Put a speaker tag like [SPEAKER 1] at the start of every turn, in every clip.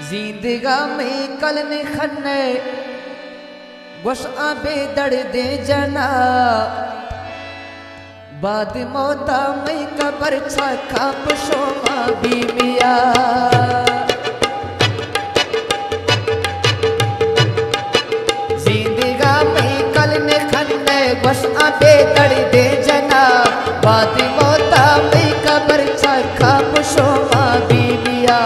[SPEAKER 1] जिंदगा में कल ने खन्ने गोश आबे दड़ दे जना बाद मौता में कबर छा खाप शोमा भी मिया जिंदगा में कल ने खन्ने गोश आबे दड़ दे जना बाद मौता में कबर छा खाप शोमा भी मिया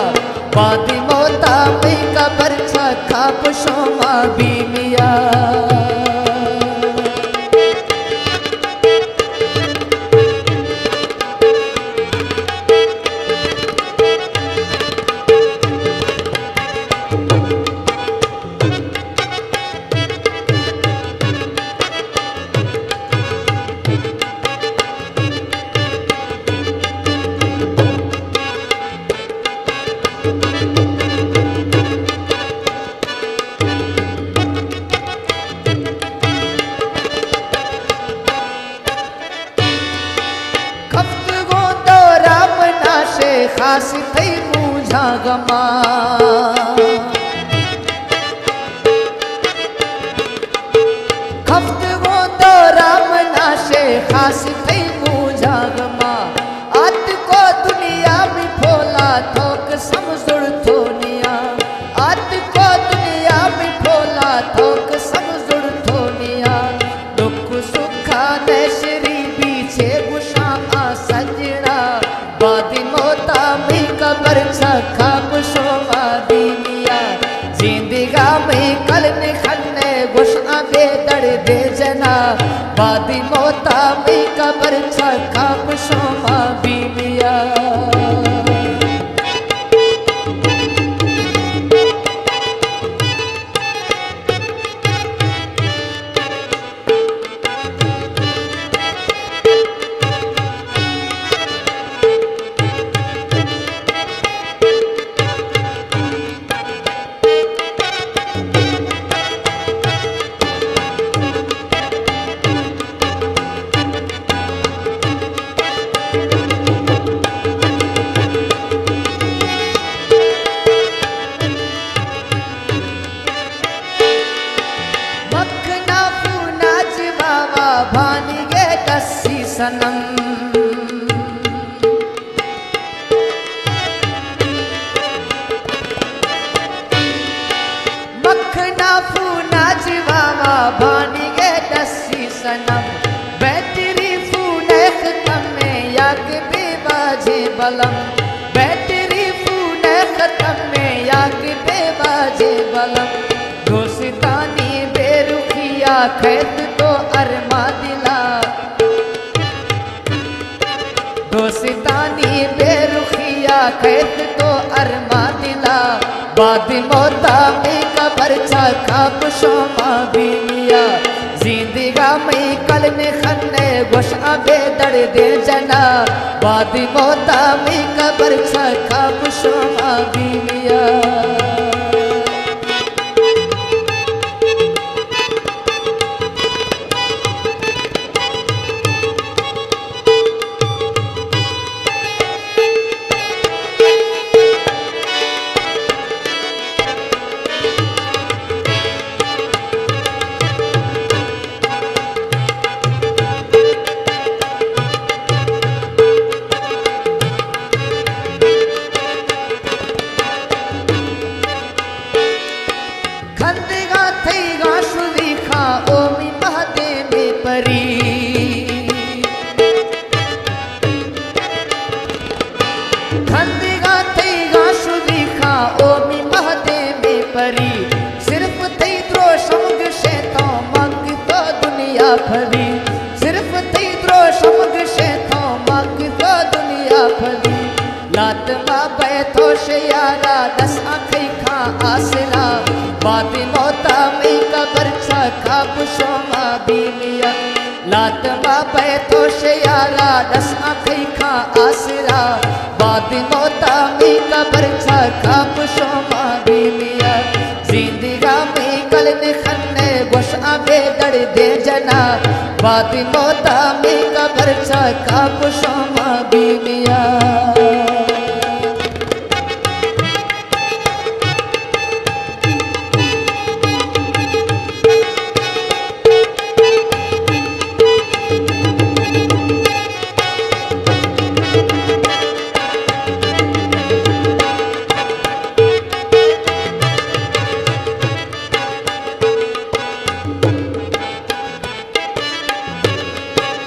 [SPEAKER 1] बाद मौता में कबर छा खाप शोमा भी मिया खास थई मुझा गमा खफ्त वो तो राम नाशे खास थई मुझा गमा आत को दुनिया में फोला थोक समझुड़ थोनिया आत को दुनिया में फोला थोक समझुड़ थोनिया दुख सुखा नशरी पीछे गुशा आ सजना बादी मौता में कबर छा खाप शोमा भी मिया जिंदगा में कल ने खन्ने गुश आबे दड़ दे जना बादी मौता में कबर छा खाप शोमा भी मिया भानी गे कस्सी सनम मखना फूना जिवावा भानी गे कस्सी सनम बैटरी फूने खत्म में याक बेबाजे बलम बैटरी फूने खत्म में याक बेबाजे बलम दोस्तानी बेरुखिया खैत तो अरमा दिला दोस्तानी बेरुखिया खैत तो अरमा दिला बाद मौता में कबर छा खाप शोमा भी मिया जिंदगा में कल ने खन्ने गोश आबे दड़ दे जना बाद मौता में कबर छा खाप शोमा भी मिया खंदिगा थई गाशु दिखा ओमी महदे में परी सिर्फ थई द्रोशमग शैतो मग तो दुनिया फरी सिर्फ थई द्रोशमग शैतो मग तो दुनिया फरी लात मा बैठो शयारा दस आंखें खा आसला बाती मौता में कबर छा खाप शोमा भी मिया लात मा बैठो शयारा दस आंखें खा आसरा बाद मौता में कबर छा खाप शोमा भी मिया जिंदगा में कल ने खन्ने गोश आबे दड़ दे जना बाद मौता में कबर छा खाप शोमा भी मिया।